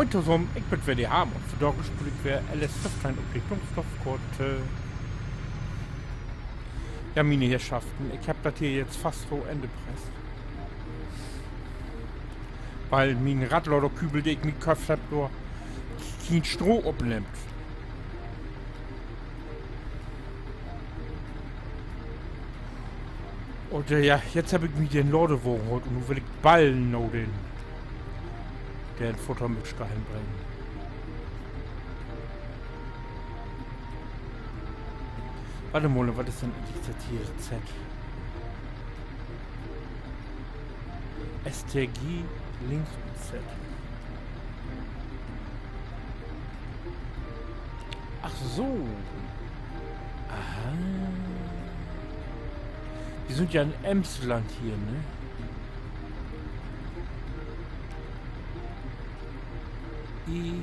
Moin zusammen, ich bin WD Ham und für Dorge spiele ich für LS15 Entwicklungsstoffcode. Ja, meine Herrschaften, ich hab das hier jetzt fast so Ende presst. Weil mein Radladerkübel, den ich mitgekauft hab, nur kein Stroh abnimmt. Und ja, jetzt habe ich mir den Ladewagen geholt und nun will ich Ballen noch den Futtermilch dahin bringen. Warte mal, was ist denn das hier? Z. STG links und Z. Ach so. Aha. Wir sind ja in Emsland hier, ne? I.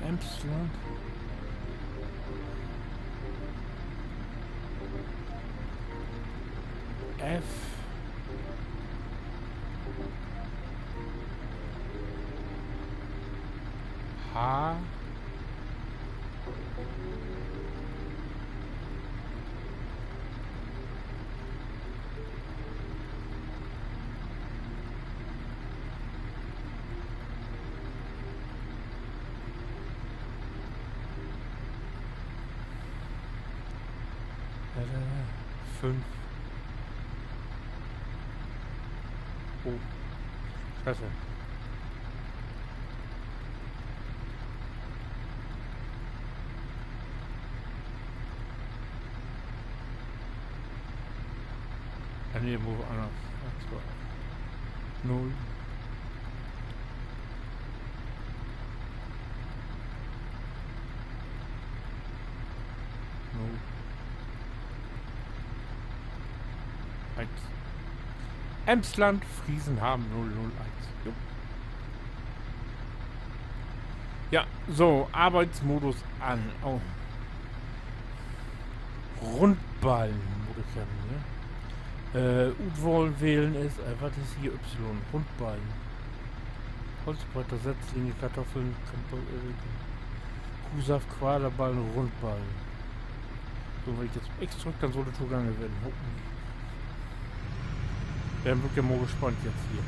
Emsland. F. H. Fünf. Oh. Scheiße. Ja, nee, wo anders. 0. Emsland, Friesen haben 001. Jo. Ja, so, Arbeitsmodus an. Oh. Rundballen, muss ich ja, ne? U-Wohl wählen ist, was ist hier Y? Rundballen. Holzbretter, Setzlinge, Kartoffeln, Kuhsaft, Quaderballen, Rundballen. So, wenn ich jetzt X drücke, dann sollte zugange werden. Hocken. Werden wir ja mal gespannt jetzt hier.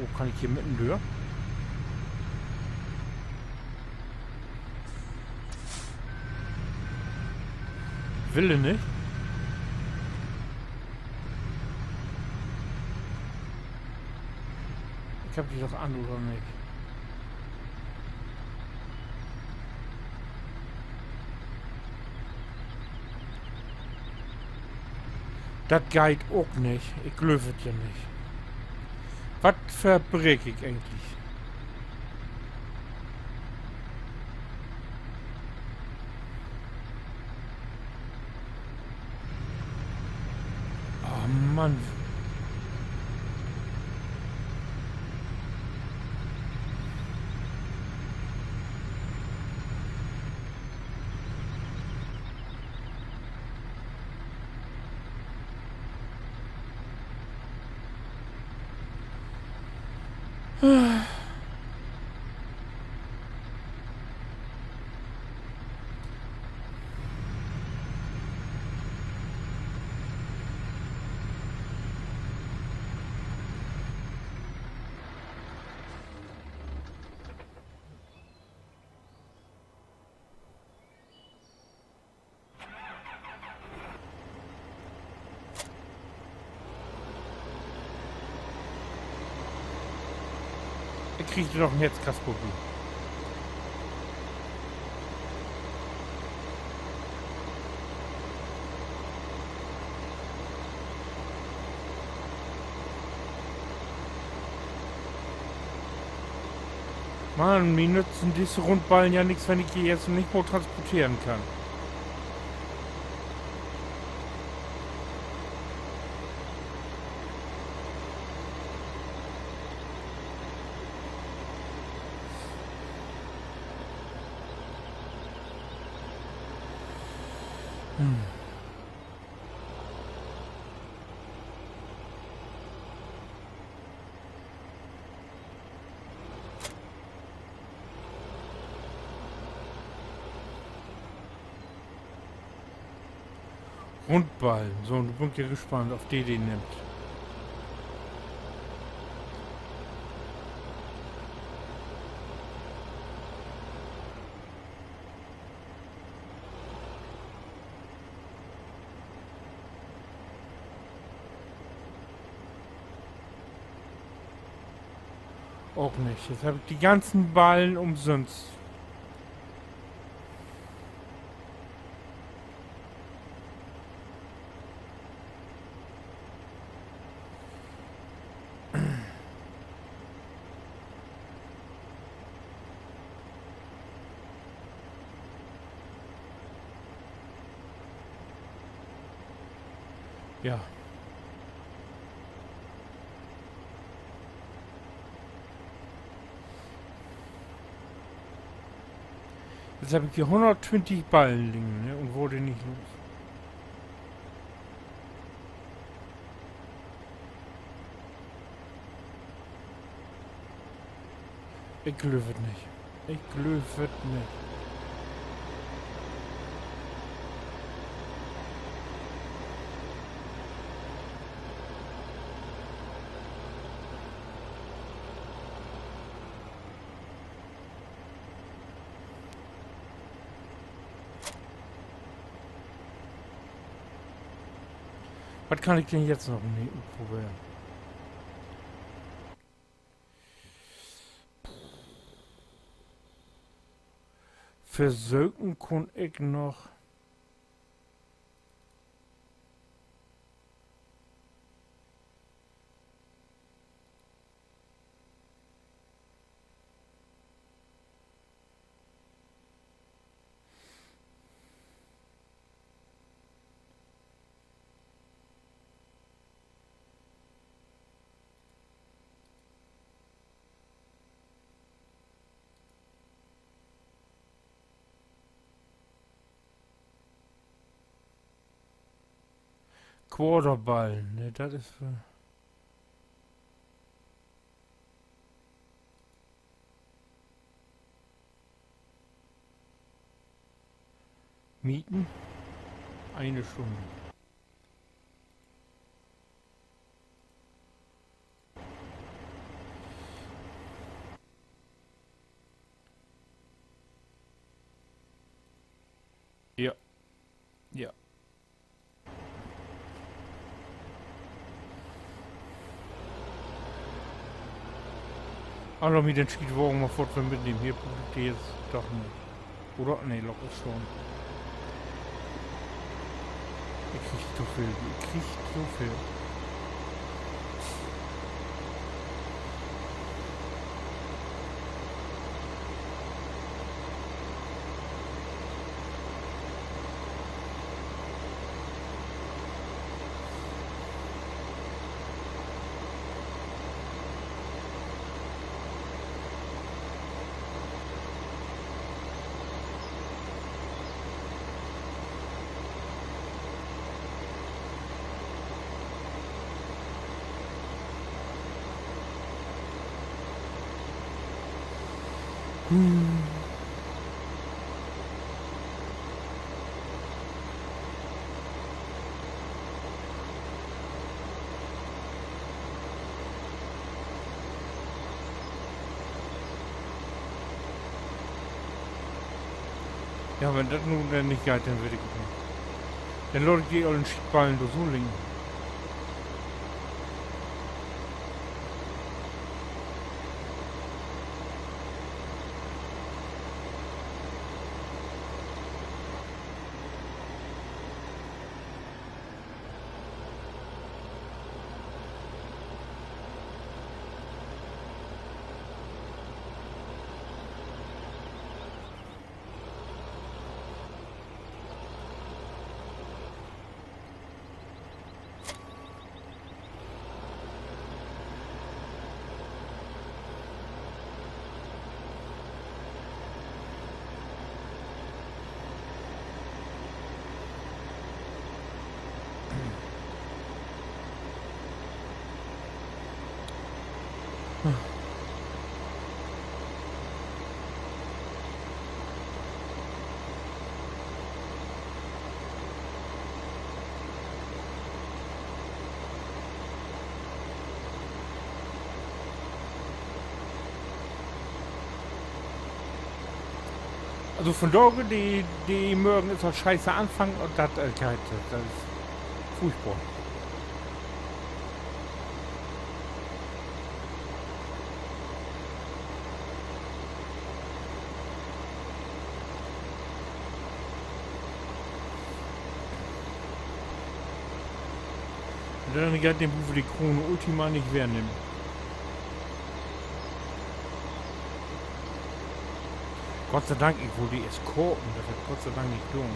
Oh, kann ich hier mitten durch? Wille nicht. Ich hab die doch an, oder nicht? Das geht auch nicht. Ich löwe ja nicht. Was verbreche ich eigentlich? Oh Mann. Er kriegt doch ein Herzkasperl. Mann, mir nützen diese Rundballen ja nichts, wenn ich die jetzt nicht mehr transportieren kann. Hm. Rundballen. So, und ich bin ja gespannt, auf die nimmt. Auch nicht. Jetzt habe ich die ganzen Ballen umsonst. Ja. Jetzt habe ich hier 120 Ballen liegen, ne, und wurde nicht los. Ich glaube nicht. Ich glaube nicht. Was kann ich denn jetzt noch probieren? Versuchen kann ich noch. Quarterball, ne, das ist für. Mieten? Eine Stunde. Ja. Ja. Also mit den Schiedwagen mal fort mitnehmen. Hier probiert ihr jetzt doch nicht. Oder? Ne, Loch ist schon. Ich krieg zu viel. Ich krieg zu viel. Ja, wenn das nun nicht geht, dann würde ich nicht. Dann Leute, die alle Schiedballen da so liegen. Also von daher, die mögen ist auch scheiße anfangen und das ist furchtbar. Und dann geht den Buch für die Krone Ultima nicht wegnehmen. Gott sei Dank, ich wollte die Eskorten, das hat Gott sei Dank nicht gelungen.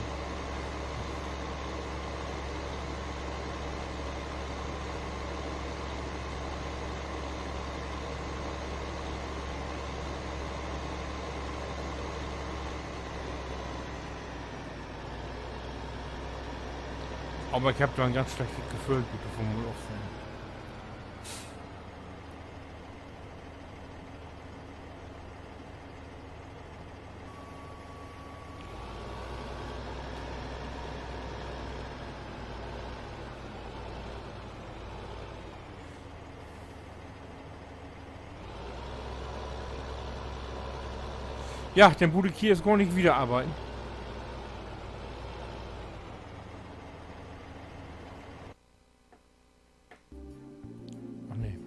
Aber ich habe da ein ganz schlechtes Gefühl, gute Formel aufsehen. Ja, dann bude ich hier jetzt gar nicht wieder arbeiten. Ach nee.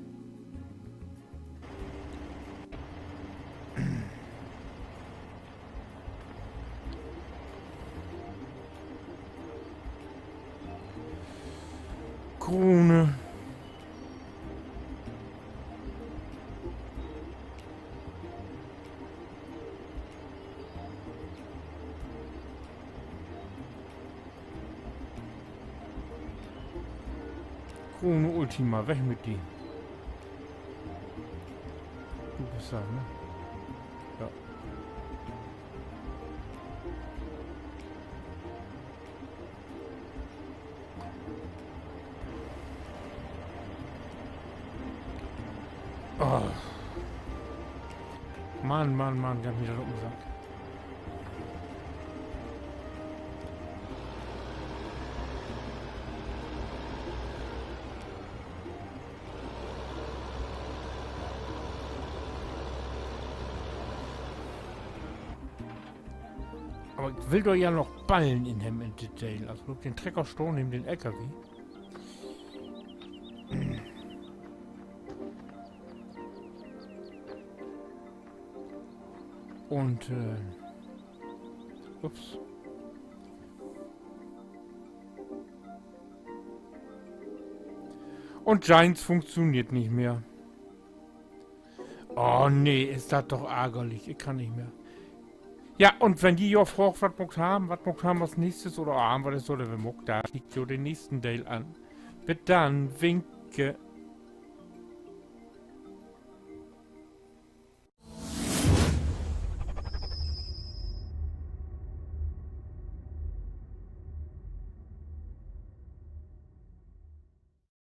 Krone. Krone Ultima, weg mit die. Du bist da, ne? Ja. Oh. Mann, ganz wieder umgesagt. Aber ich will doch ja noch Ballen in dem Detail. Also den Treckerstone neben den LKW. Und, ups. Und Giants funktioniert nicht mehr. Oh nee, ist das doch ärgerlich. Ich kann nicht mehr. Ja, und wenn die ja fragt, was haben wir als nächstes oder haben wir das oder wir muck, da liegt so den nächsten Teil an. Bis dann, winke.